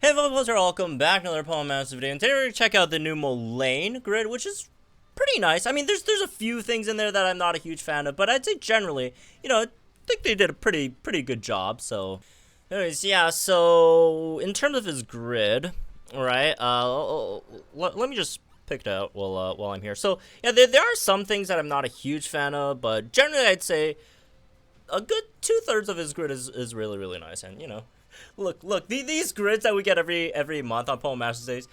Hey folks, welcome back to another Paul Master video, and today we're going to check out the new Molayne grid, which is pretty nice. I mean, there's a few things in there that I'm not a huge fan of, but I'd say generally, I think they did a pretty good job. So, anyways, yeah, so in terms of his grid, alright, let me just pick it out while I'm here. So, yeah, there are some things that I'm not a huge fan of, but generally I'd say a good 2/3 of his grid is really nice, and look, these grids that we get every month on Poem Masters Days,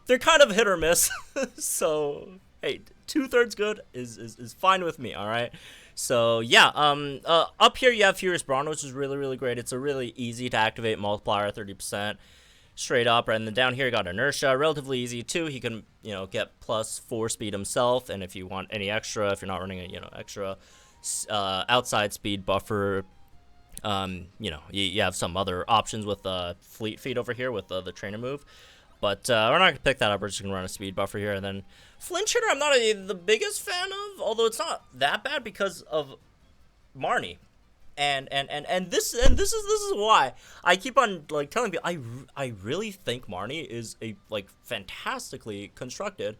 they're kind of hit or miss. So hey, 2/3 good is fine with me. All right. So yeah, up here you have Furious Brawn, which is really great. It's a really easy to activate multiplier, 30% straight up, and then down here you got Inertia, relatively easy too. He can get +4 speed himself, and if you want any extra, if you're not running a extra outside speed buffer. You have some other options with Fleet Feet over here with the trainer move, but we're not gonna pick that up. We're just gonna run a speed buffer here, and then Flinch Hitter I'm not the biggest fan of, although it's not that bad because of Marnie, and this is why I keep on telling people I really think Marnie is a fantastically constructed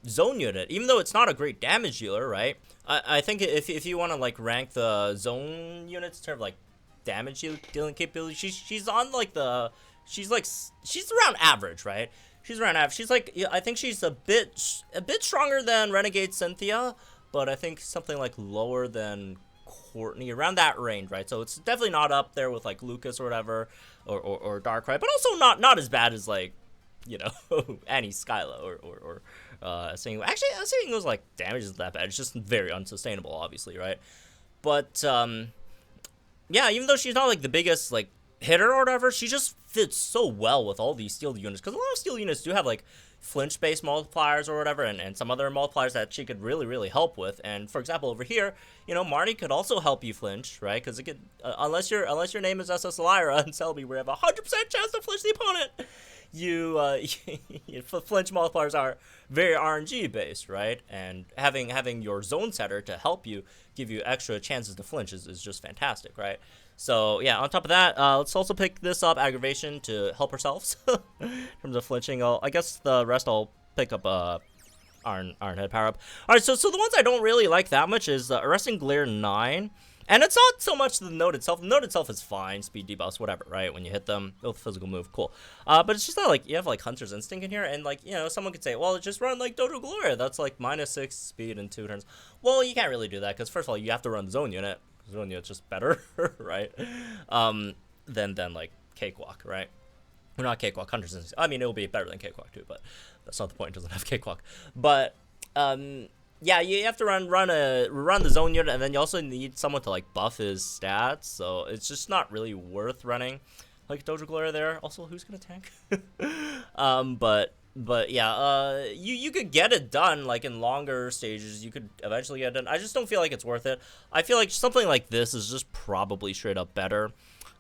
zone unit, even though it's not a great damage dealer, right? I think if you want to rank the zone units in terms of damage dealing capability, she's on she's around average, right? She's around average. She's I think she's a bit stronger than Renegade Cynthia, but I think something lower than Courtney, around that range, right? So it's definitely not up there with Lucas or whatever, or Darkrai, but also not as bad as Annie Skyla or saying those damage isn't that bad. It's just very unsustainable, obviously, right? But yeah, even though she's not the biggest hitter or whatever, she just fits so well with all these steel units, because a lot of steel units do have flinch based multipliers or whatever, and some other multipliers that she could really help with. And for example, over here, Marnie could also help you flinch, right? Because it could, unless your name is SS Lyra and Selby, where you have a 100% chance to flinch the opponent. Flinch multipliers are very RNG based, right? And having your zone setter to help you give you extra chances to flinch is just fantastic, right? So yeah, on top of that, let's also pick this up, Aggravation, to help ourselves in terms of flinching. I guess the rest I'll pick up Iron Head power up. All right, so the ones I don't really like that much is Arresting Glare 9. And it's not so much the note itself. The note itself is fine, speed debuffs, whatever, right? When you hit them with physical move, cool. But it's just that you have Hunter's Instinct in here, and someone could say, well, just run Dojo Gloria. That's -6 speed in 2 turns. Well, you can't really do that, because first of all, you have to run Zone Unit. Zone Unit's just better, right? Than Cakewalk, right? Or not Cakewalk, Hunter's Instinct. I mean, it'll be better than Cakewalk too, but that's not the point. It doesn't have Cakewalk. But yeah, you have to run the zone unit, and then you also need someone to buff his stats. So it's just not really worth running Dojo Gloria there. Also, who's gonna tank? But yeah, you could get it done in longer stages. You could eventually get it done. I just don't feel like it's worth it. I feel like something like this is just probably straight up better.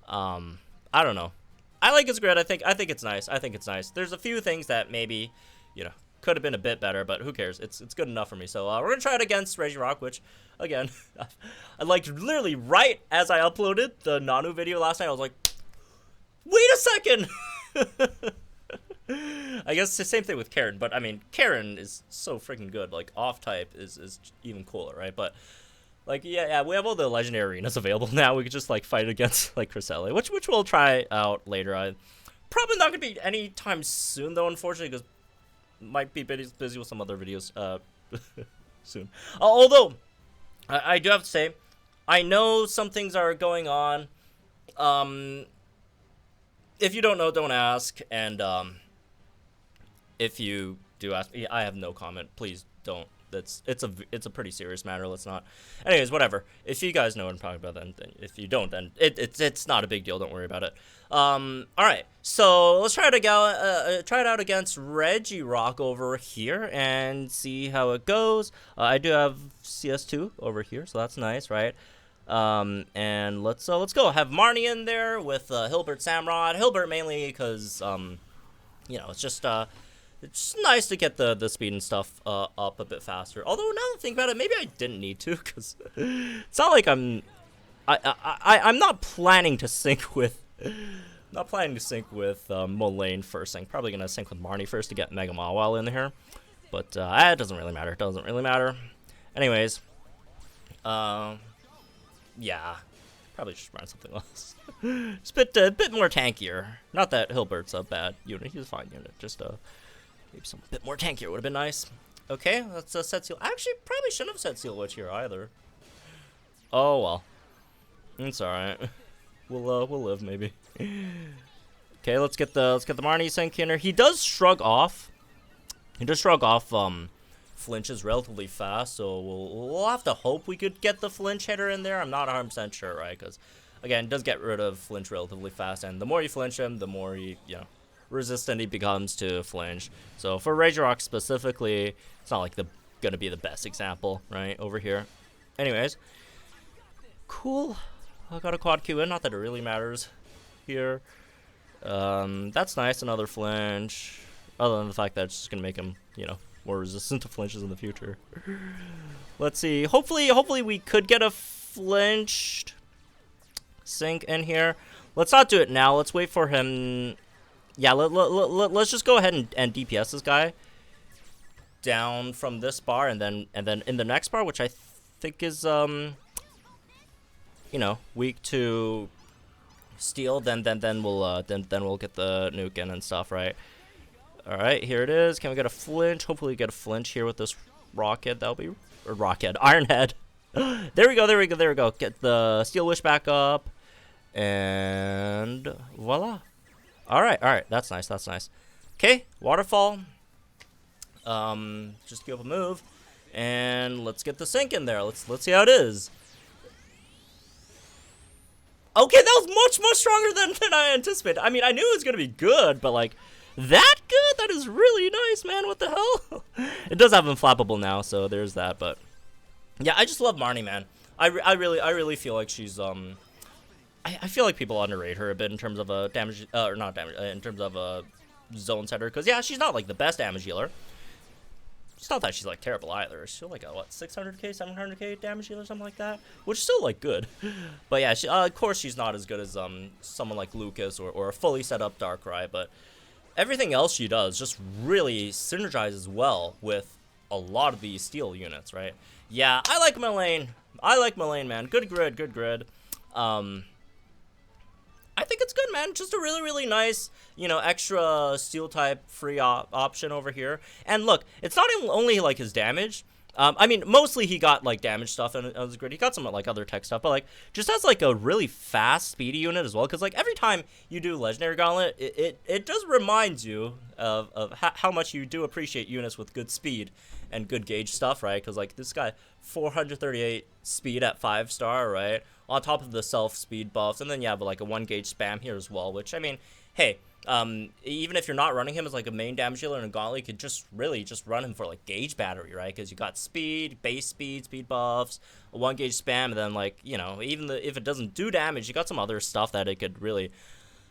I don't know. I like his grid. I think it's nice. There's a few things that maybe could have been a bit better, but who cares? It's good enough for me. So we're gonna try it against Regirock, which again, I literally right as I uploaded the Nanu video last night, I was like, wait a second. I guess it's the same thing with Karen, but I mean, Karen is so freaking good. Off type is even cooler, right? But yeah, we have all the legendary arenas available now. We could just fight against Cresselia, which we'll try out later. I probably not gonna be anytime soon though, unfortunately, because might be busy with some other videos soon. Although I do have to say, I know some things are going on. If you don't know, don't ask. And if you do ask, I have no comment. Please don't. It's a pretty serious matter. Let's not. Anyways, whatever. If you guys know what I'm talking about, then if you don't, then it's not a big deal. Don't worry about it. All right. So let's try it out against Regirock over here and see how it goes. I do have CS2 over here, so that's nice, right? And let's go. Have Marnie in there with Hilbert Samrod. Hilbert mainly because it's just it's nice to get the speed and stuff up a bit faster. Although now that I think about it, maybe I didn't need to, because it's not like I'm not planning to sync with Not planning to sync with Molayne first thing. Probably gonna sync with Marnie first to get Mega Mawile in here. But it doesn't really matter. It doesn't really matter. Anyways, yeah, probably just run something else. It's a bit more tankier. Not that Hilbert's a bad unit. He's a fine unit. Just maybe some bit more tankier would have been nice. Okay, let's set seal. Actually, probably shouldn't have set seal witch here either. Oh well, it's all right. We'll live maybe. Okay, let's get the Marnie sync in here. He does shrug off. Flinches relatively fast, so we'll have to hope we could get the flinch hitter in there. I'm not 100% sure, right? Because again, it does get rid of flinch relatively fast, and the more you flinch him, the more he, resistant he becomes to flinch. So for Razor Rock specifically, it's not like gonna be the best example, right, over here. Anyways, cool. I got a quad Q in, not that it really matters here. That's nice, another flinch. Other than the fact that it's just gonna make him, more resistant to flinches in the future. Let's see. Hopefully we could get a flinched sync in here. Let's not do it now. Let's wait for him. Yeah, let's just go ahead and DPS this guy down from this bar, and then in the next bar, which I think is weak to steel. Then we'll get the nuke in and stuff, right? All right, here it is. Can we get a flinch? Hopefully we get a flinch here with this rocket. That'll be Iron Head. There we go. Get the Steel Wish back up, and voila. All right. That's nice. Okay, waterfall. Just give a move, and let's get the sync in there. Let's see how it is. Okay, that was much stronger than I anticipated. I mean, I knew it was gonna be good, but like that good? That is really nice, man. What the hell? It does have inflappable now, so there's that. But yeah, I just love Marnie, man. I really feel like she's I feel like people underrate her a bit in terms of a damage or not damage in terms of a zone setter, because yeah, she's not like the best damage healer. It's not that she's like terrible either. She's like a what, 600k, 700k damage healer, something like that, which is still like good. But yeah, of course she's not as good as someone like Lucas or a fully set up Darkrai, but everything else she does just really synergizes well with a lot of these steel units, right? Yeah, I like Molayne. Man. Good grid. I think it's good, man. Just a really nice, extra steel type free option over here. And look, it's not only like his damage. I mean, mostly he got like damage stuff on his grid. He got some like other tech stuff, but like just has like a really fast, speedy unit as well. Because like every time you do Legendary Gauntlet, it does remind you of how much you do appreciate units with good speed and good gauge stuff, right? Because like this guy, 438 speed at 5-star, right? On top of the self speed buffs, and then you have like a 1 gauge spam here as well. Which I mean, hey. Even if you're not running him as like a main damage healer in a gauntlet, you could just run him for like gauge battery, right? Because you got speed, base speed buffs, a 1 gauge spam, and then like, even if it doesn't do damage, you got some other stuff that it could really,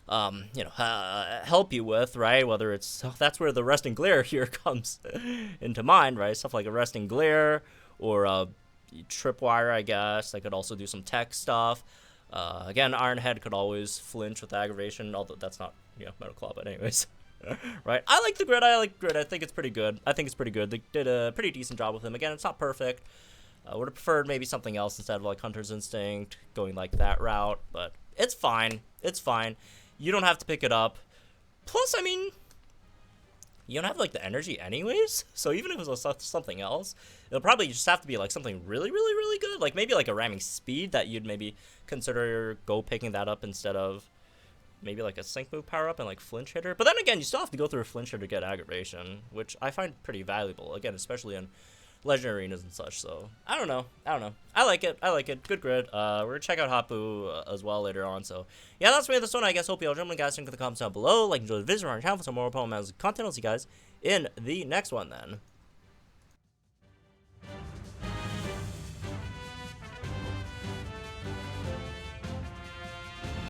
help you with, right? Whether it's, that's where the Resting Glare here comes into mind, right? Stuff like a Resting Glare or a Tripwire, I guess. That could also do some tech stuff. Again, Iron Head could always flinch with aggravation, although that's not, Metal Claw, but anyways. Right, I like the grid, I think it's pretty good. They did a pretty decent job with him. Again, it's not perfect. I would have preferred maybe something else instead of like Hunter's Instinct, going like that route, but it's fine. You don't have to pick it up. Plus, I mean, you don't have like the energy anyways, so even if it was something else, it'll probably just have to be like something really good, like maybe like a ramming speed that you'd maybe consider picking that up instead of maybe like a sync move power up and like flinch hitter. But then again, you still have to go through a flinch hitter to get aggravation, which I find pretty valuable, again, especially in legendary arenas and such. So I don't know. I like it. Good grid. We're gonna check out Hapu as well later on. So yeah, that's me this one. I guess hope you all gentlemen guys think in the comments down below. Like, enjoy the video on our channel for some more Pokemon content. I'll see you guys in the next one then.